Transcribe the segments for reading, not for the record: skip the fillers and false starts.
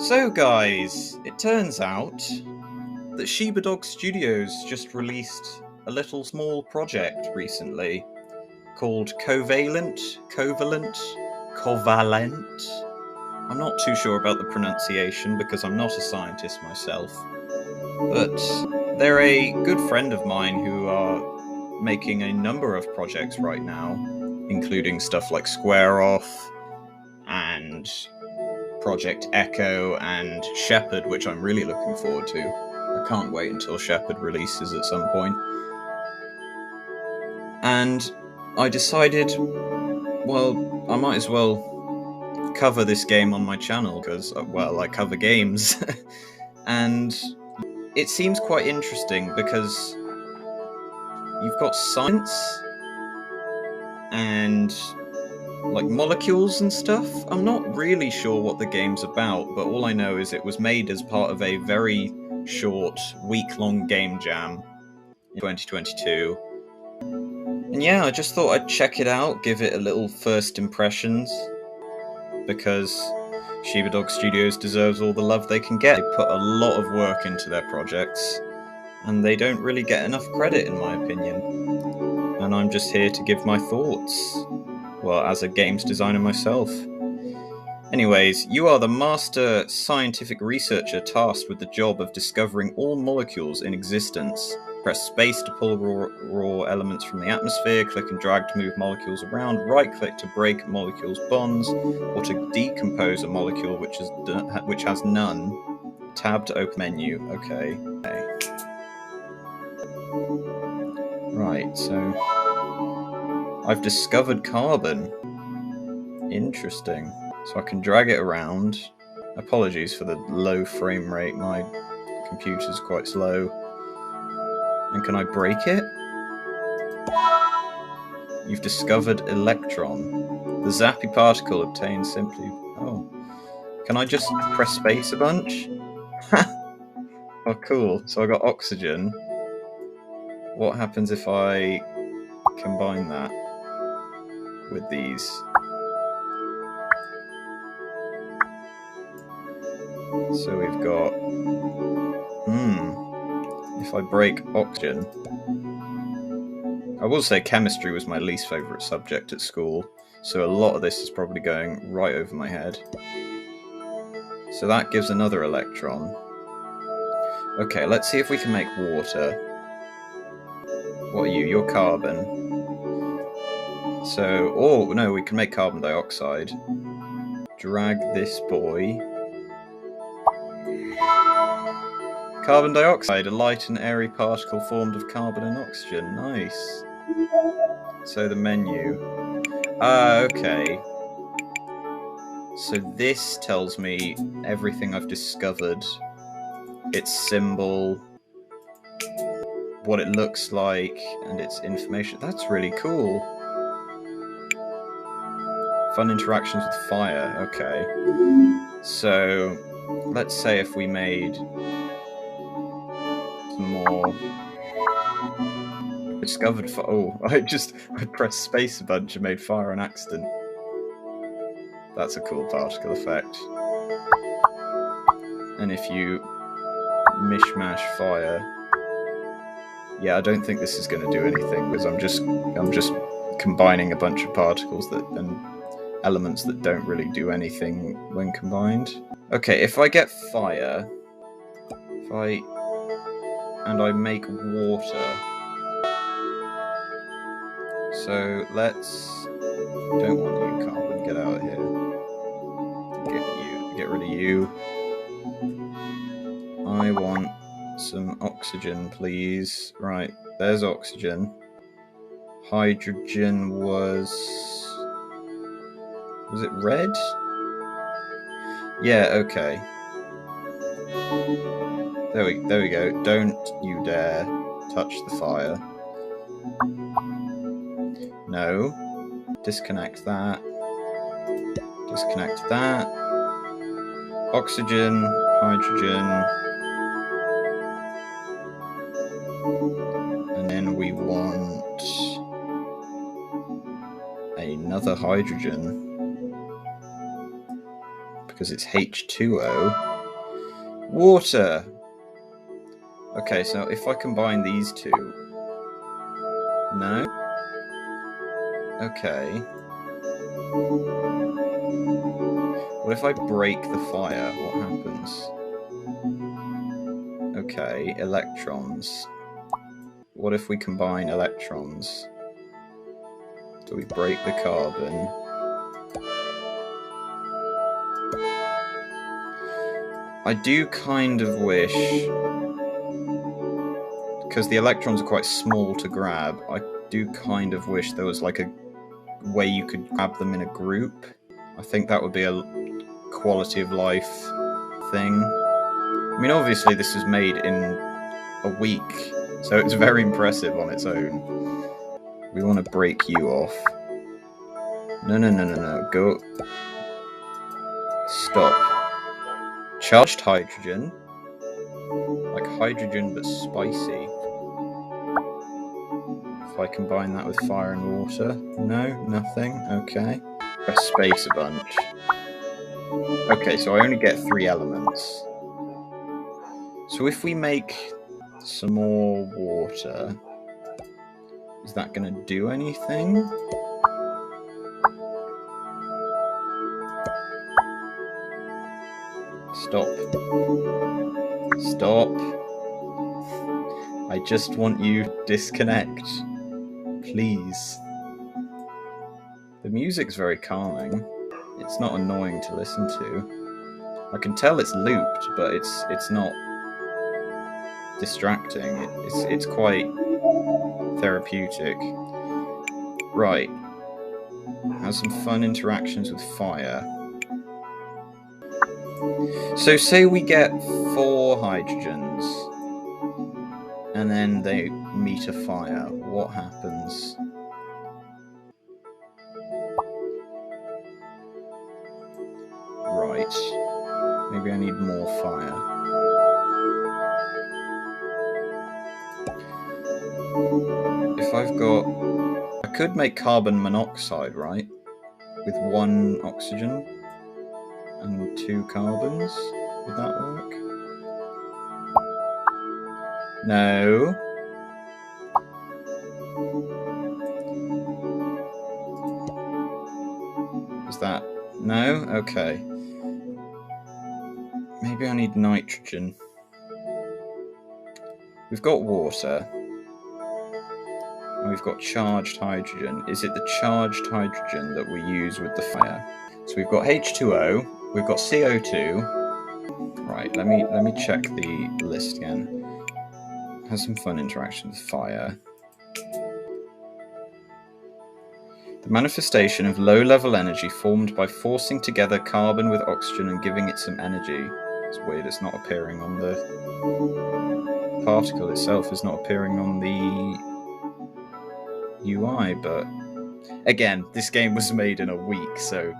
So guys, it turns out that Shebadog Studios just released a little small project recently called Covalent. I'm not too sure about the pronunciation because I'm not a scientist myself, but they're a good friend of mine who are making a number of projects right now, including stuff like Square Off and Project Echo and Shepherd, which I'm really looking forward to. I can't wait until Shepherd releases at some point. And I decided, well, I might as well cover this game on my channel because, well, I cover games. And it seems quite interesting because you've got science and like molecules and stuff. I'm not really sure what the game's about, but all I know is it was made as part of a very short, week-long game jam in 2022. And yeah, I just thought I'd check it out, give it a little first impressions, because Shebadog Studios deserves all the love they can get. They put a lot of work into their projects, and they don't really get enough credit in my opinion. And I'm just here to give my thoughts. Well, as a games designer myself. Anyways, you are the master scientific researcher tasked with the job of discovering all molecules in existence. Press space to pull raw elements from the atmosphere, click and drag to move molecules around, right-click to break molecules' bonds, or to decompose a molecule which has none. Tab to open menu. Okay. Right, so I've discovered carbon. Interesting. So I can drag it around. Apologies for the low frame rate, my computer's quite slow. And can I break it? You've discovered electron. The zappy particle obtained simply... Oh. Can I just press space a bunch? Oh, cool. So I got oxygen. What happens if I combine that with these? So we've got... If I break oxygen... I will say chemistry was my least favourite subject at school, so a lot of this is probably going right over my head. So that gives another electron. Okay, let's see if we can make water. What are you? You're carbon. So, oh no, we can make carbon dioxide. Drag this boy. Carbon dioxide, a light and airy particle formed of carbon and oxygen. Nice. So the menu. Okay. So this tells me everything I've discovered. Its symbol, what it looks like, and its information. That's really cool. Fun interactions with fire. Okay. So, let's say if we made some more... Discovered fire. Oh, I pressed space a bunch and made fire on accident. That's a cool particle effect. And if you mishmash fire... Yeah, I don't think this is going to do anything because I'm just combining a bunch of particles and elements that don't really do anything when combined. Okay, if I get fire, and I make water. So let's... Don't want you, carbon. Get out of here. Get rid of you. I want some oxygen, please. Right, there's oxygen. Hydrogen was it red? Yeah, okay. There we go. Don't you dare touch the fire. No. Disconnect that. Disconnect that. Oxygen, hydrogen. And then we want another hydrogen. Because it's H2O. Water! Okay, so if I combine these two... No? Okay. What if I break the fire? What happens? Okay, electrons. What if we combine electrons? Do we break the carbon? I do kind of wish... because the electrons are quite small to grab, I do kind of wish there was like a way you could grab them in a group. I think that would be a quality of life thing. I mean, obviously this is made in a week, so it's very impressive on its own. We want to break you off. No. Go. Stop. Charged hydrogen. Like hydrogen, but spicy. If I combine that with fire and water. No, nothing. Okay. Press space a bunch. Okay, so I only get 3 elements. So if we make some more water, is that going to do anything? Stop. Stop. I just want you to disconnect. Please. The music's very calming. It's not annoying to listen to. I can tell it's looped, but it's not distracting. It's quite therapeutic. Right. Have some fun interactions with fire. So say we get 4 hydrogens, and then they meet a fire. What happens? Right. Maybe I need more fire. If I've got... I could make carbon monoxide, right? With 1 oxygen and 2 carbons. Would that work? No. Is that... No? Okay. Maybe I need nitrogen. We've got water. And we've got charged hydrogen. Is it the charged hydrogen that we use with the fire? So we've got H2O, we've got CO2. Right, let me check the list again. Have some fun interaction with fire. The manifestation of low-level energy formed by forcing together carbon with oxygen and giving it some energy. It's weird, it's not appearing on the particle itself, is not appearing on the UI, but again, this game was made in a week, so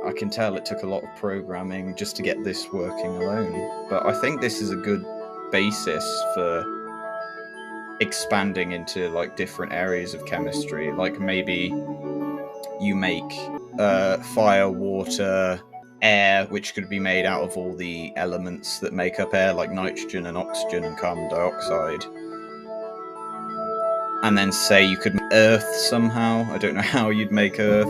I can tell it took a lot of programming just to get this working alone. But I think this is a good basis for expanding into like different areas of chemistry. Like maybe you make fire, water, air, which could be made out of all the elements that make up air, like nitrogen and oxygen and carbon dioxide. And then say you could make earth somehow. I don't know how you'd make earth.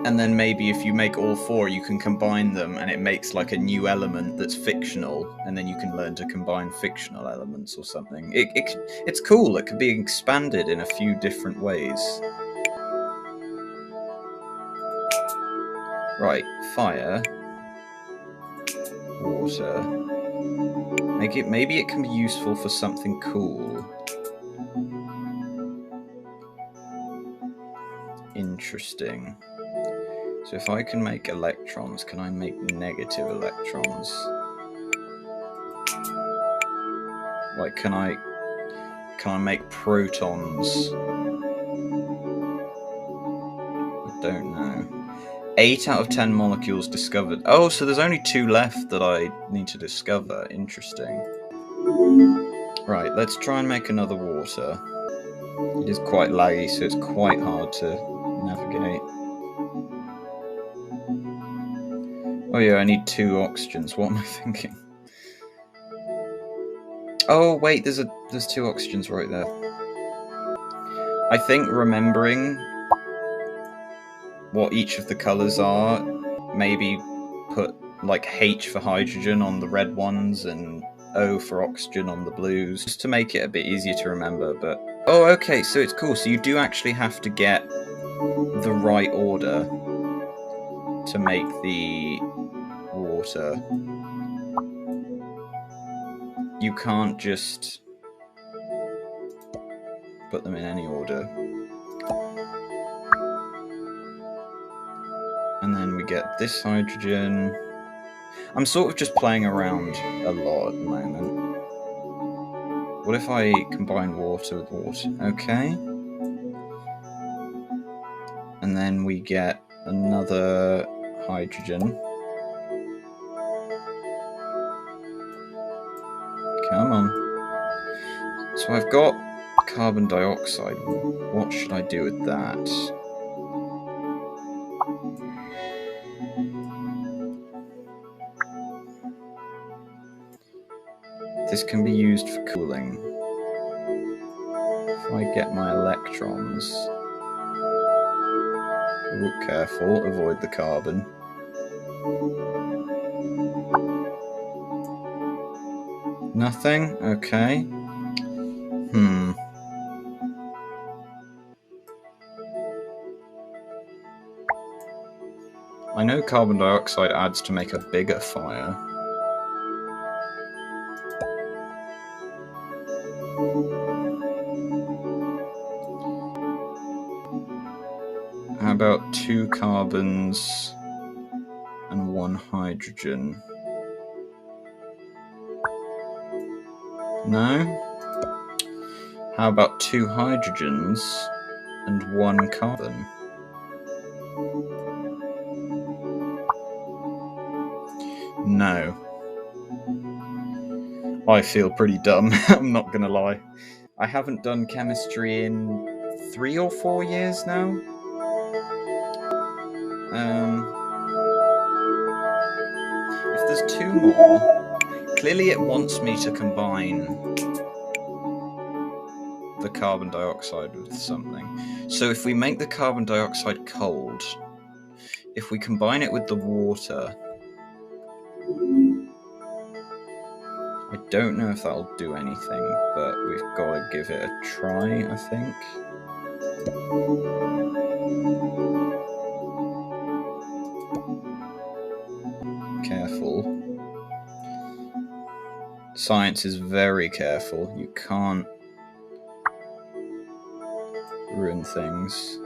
And then maybe if you make all 4, you can combine them and it makes like a new element that's fictional, and then you can learn to combine fictional elements or something. It's cool. It could be expanded in a few different ways. Right, fire, water. Maybe it can be useful for something cool. Interesting. So if I can make electrons, can I make negative electrons? Like, can I make protons? I don't know. 8 out of 10 molecules discovered. Oh, so there's only 2 left that I need to discover. Interesting. Right, let's try and make another water. It is quite laggy, so it's quite hard to navigate. Oh yeah, I need 2 oxygens. What am I thinking? Oh wait, there's 2 oxygens right there. I think remembering what each of the colors are, maybe put like H for hydrogen on the red ones and O for oxygen on the blues, just to make it a bit easier to remember. But oh, okay, so it's cool. So you do actually have to get the right order to make the water. You can't just put them in any order. And then we get this hydrogen. I'm sort of just playing around a lot at the moment. What if I combine water with water? Okay. And then we get another hydrogen. Come on. So I've got carbon dioxide. What should I do with that? This can be used for cooling. If I get my electrons... Ooh, careful, avoid the carbon. Nothing? Okay. I know carbon dioxide adds to make a bigger fire. How about 2 carbons and 1 hydrogen? No? How about 2 hydrogens and 1 carbon? No. I feel pretty dumb, I'm not gonna lie. I haven't done chemistry in 3 or 4 years now. If there's 2 more, clearly it wants me to combine the carbon dioxide with something. So if we make the carbon dioxide cold, if we combine it with the water, I don't know if that'll do anything, but we've got to give it a try, I think. Careful. Science is very careful. You can't ruin things.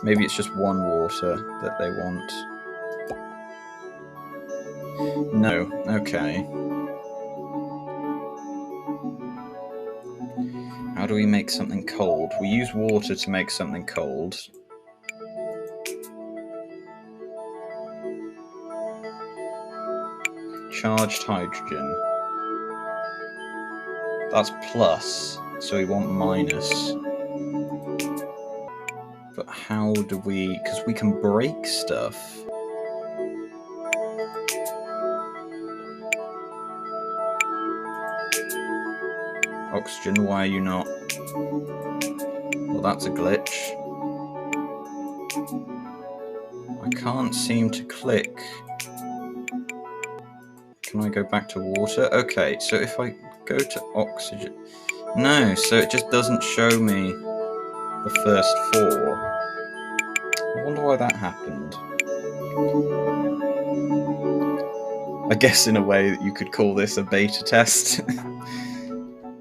Maybe it's just 1 water that they want. No, okay. How do we make something cold? We use water to make something cold. Charged hydrogen. That's plus, so we want minus. But how do we... because we can break stuff. Oxygen, why are you not? Well, that's a glitch. I can't seem to click. Can I go back to water? Okay, so if I go to oxygen... No, so it just doesn't show me the first 4. I wonder why that happened. I guess in a way that you could call this a beta test.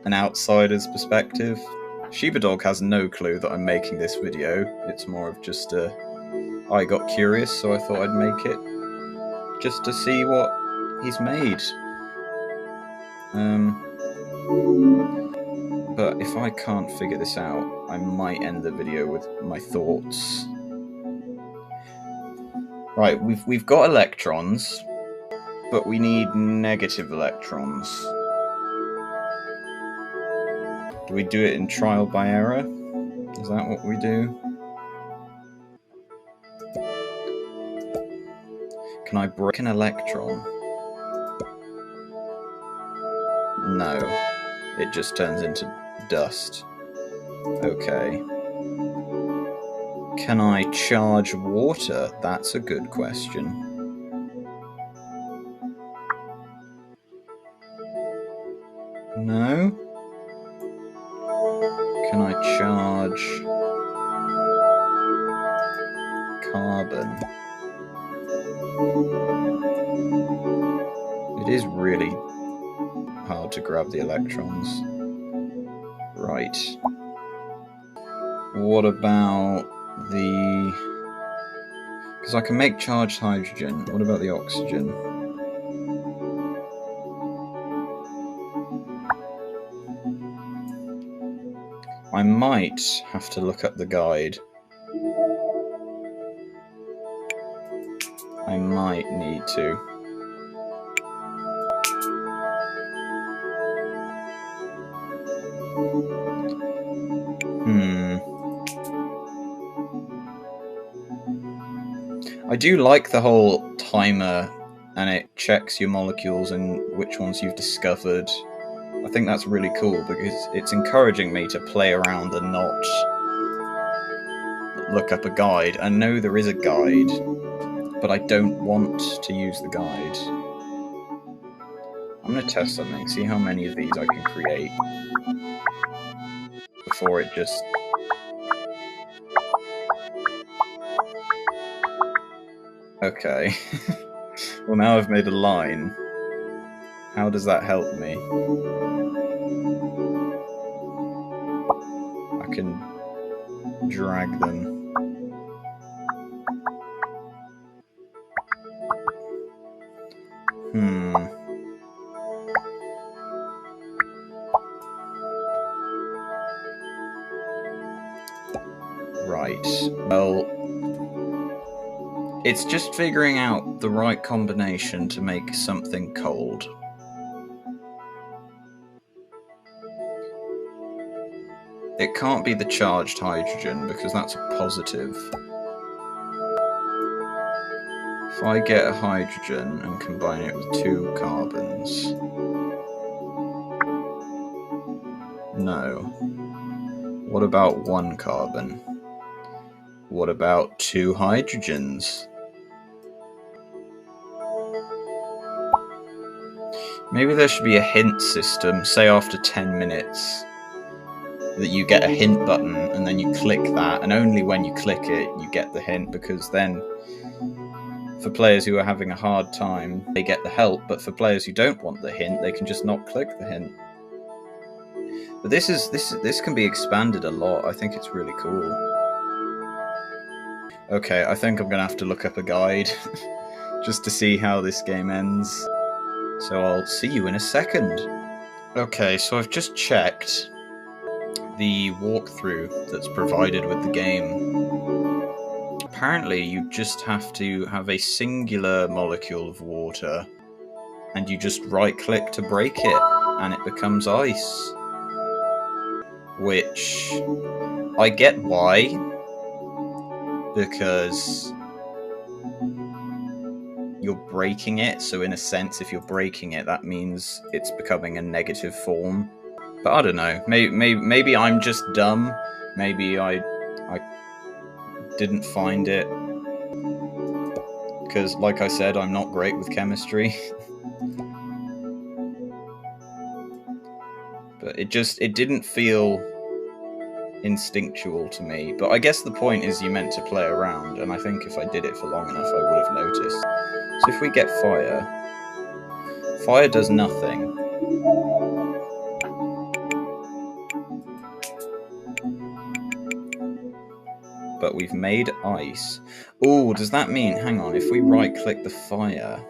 An outsider's perspective. Shiba Dog has no clue that I'm making this video. It's more of just I got curious, so I thought I'd make it just to see what he's made. But if I can't figure this out, I might end the video with my thoughts. Right, we've got electrons, but we need negative electrons. Do we do it in trial by error? Is that what we do? Can I break an electron? No. It just turns into dust. Okay. Can I charge water? That's a good question. No? Can I charge carbon? It is really hard to grab the electrons. Right. What about the... Because I can make charged hydrogen. What about the oxygen? I might have to look up the guide. I might need to. I do like the whole timer, and it checks your molecules and which ones you've discovered. I think that's really cool because it's encouraging me to play around and not look up a guide. I know there is a guide, but I don't want to use the guide. I'm going to test something, see how many of these I can create before it just... Okay. Well, now I've made a line. How does that help me? I can drag them. Right. Well, it's just figuring out the right combination to make something cold. It can't be the charged hydrogen because that's a positive. If I get a hydrogen and combine it with 2 carbons... No. What about 1 carbon? What about 2 hydrogens? Maybe there should be a hint system, say after 10 minutes, that you get a hint button and then you click that, and only when you click it you get the hint, because then for players who are having a hard time they get the help, but for players who don't want the hint they can just not click the hint. But this can be expanded a lot. I think it's really cool. Okay, I think I'm gonna have to look up a guide just to see how this game ends. So I'll see you in a second. Okay, so I've just checked the walkthrough that's provided with the game. Apparently you just have to have a singular molecule of water and you just right click to break it and it becomes ice. Which I get why, because you're breaking it, so in a sense if you're breaking it that means it's becoming a negative form. But I don't know, maybe I'm just dumb, maybe I didn't find it, because like I said I'm not great with chemistry. But it didn't feel instinctual to me. But I guess the point is you meant to play around, and I think if I did it for long enough I would have noticed. So if we get fire does nothing. But we've made ice. Ooh, does that mean, hang on, if we right click the fire,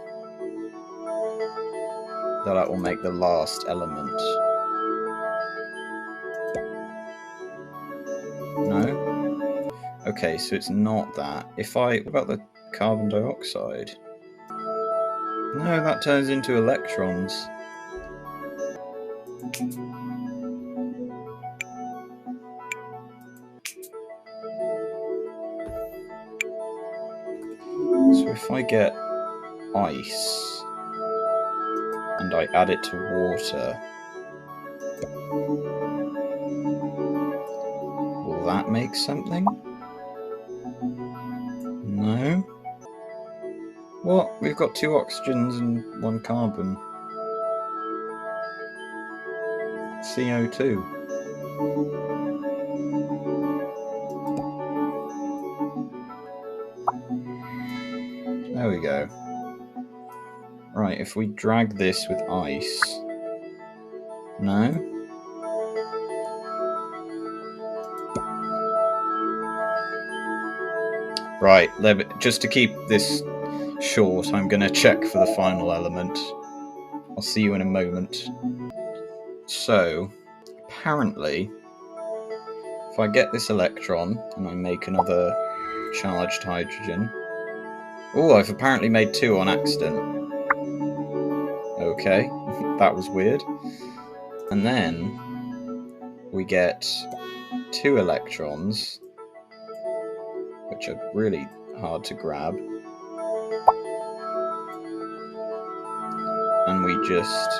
that will make the last element? No? Okay, so it's not that. What about the carbon dioxide? No, that turns into electrons. So if I get ice and I add it to water, will that make something? No? What? We've got 2 oxygens and 1 carbon. CO2. There we go. Right, if we drag this with ice... No? Right, just to keep this short, I'm going to check for the final element. I'll see you in a moment. So, apparently, if I get this electron and I make another charged hydrogen... Oh, I've apparently made 2 on accident. Okay, that was weird. And then we get 2 electrons, which are really hard to grab. And we just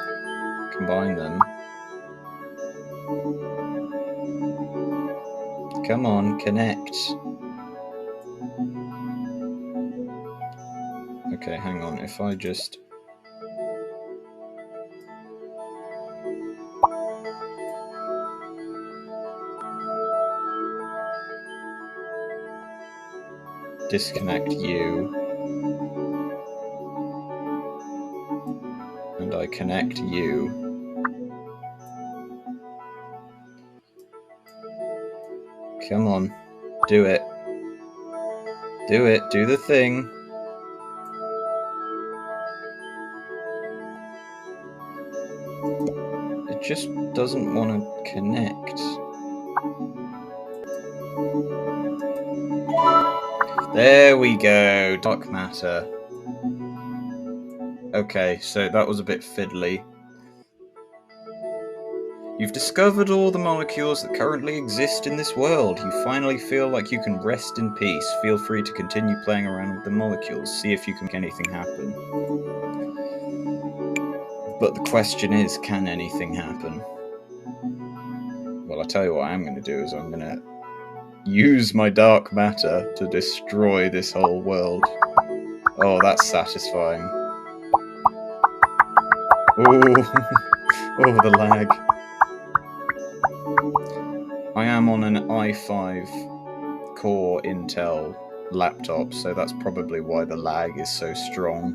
combine them. Come on, connect. Okay, hang on, if I just... disconnect you. And I connect you. Come on, do it. Do it, do the thing. It just doesn't want to connect. There we go, dark matter. Okay, so that was a bit fiddly. You've discovered all the molecules that currently exist in this world. You finally feel like you can rest in peace. Feel free to continue playing around with the molecules. See if you can make anything happen. But the question is, can anything happen? Well, I'll tell you what I'm going to do is I'm going to use my dark matter to destroy this whole world. Oh, that's satisfying. Oh, oh, the lag. I am on an i5 core Intel laptop, so that's probably why the lag is so strong.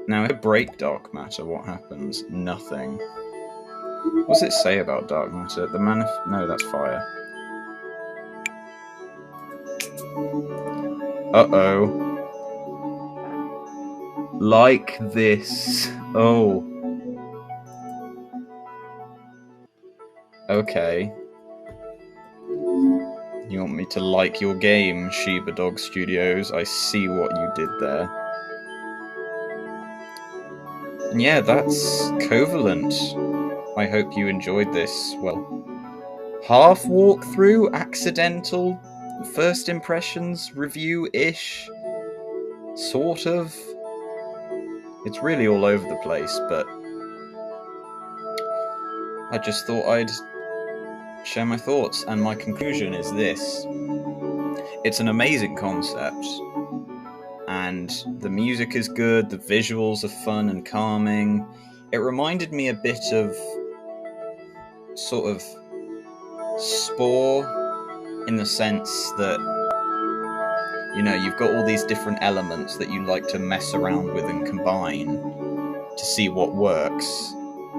Now, if I break dark matter, what happens? Nothing. What does it say about dark matter? No, that's fire. Uh-oh. Like this. Oh. Okay. You want me to like your game, Shiba Dog Studios? I see what you did there. And yeah, that's Covalent. I hope you enjoyed this, well, half walkthrough, accidental, first impressions, review-ish, sort of. It's really all over the place, but I just thought I'd share my thoughts, and my conclusion is this. It's an amazing concept, and the music is good, the visuals are fun and calming. It reminded me a bit of sort of Spore, in the sense that, you know, you've got all these different elements that you like to mess around with and combine to see what works.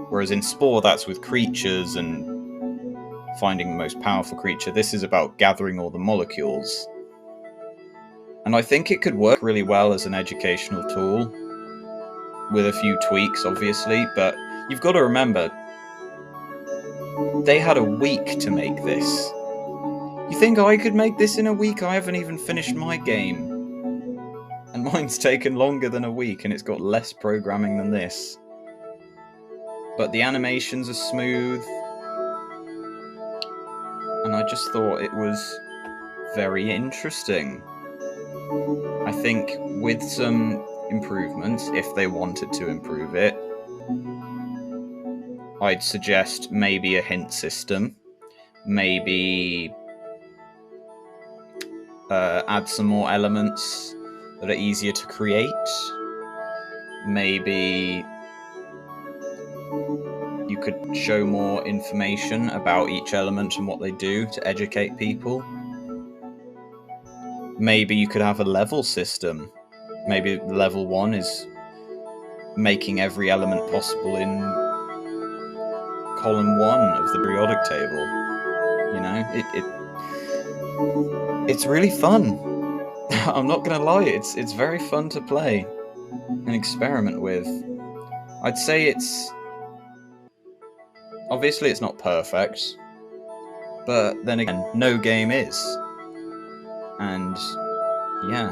Whereas in Spore, that's with creatures and finding the most powerful creature. This is about gathering all the molecules. And I think it could work really well as an educational tool, with a few tweaks, obviously, but you've got to remember, they had a week to make this. You think I could make this in a week? I haven't even finished my game. And mine's taken longer than a week, and it's got less programming than this. But the animations are smooth. And I just thought it was very interesting. I think with some improvements, if they wanted to improve it, I'd suggest maybe a hint system, maybe add some more elements that are easier to create, maybe you could show more information about each element and what they do to educate people. Maybe you could have a level system. Maybe level 1 is making every element possible in column 1 of the periodic table. You know, it's really fun. I'm not gonna lie, it's very fun to play and experiment with. I'd say it's obviously it's not perfect, but then again, no game is. And yeah.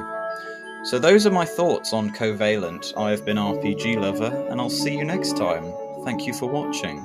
So those are my thoughts on Covalent. I have been RPG Lover, and I'll see you next time. Thank you for watching.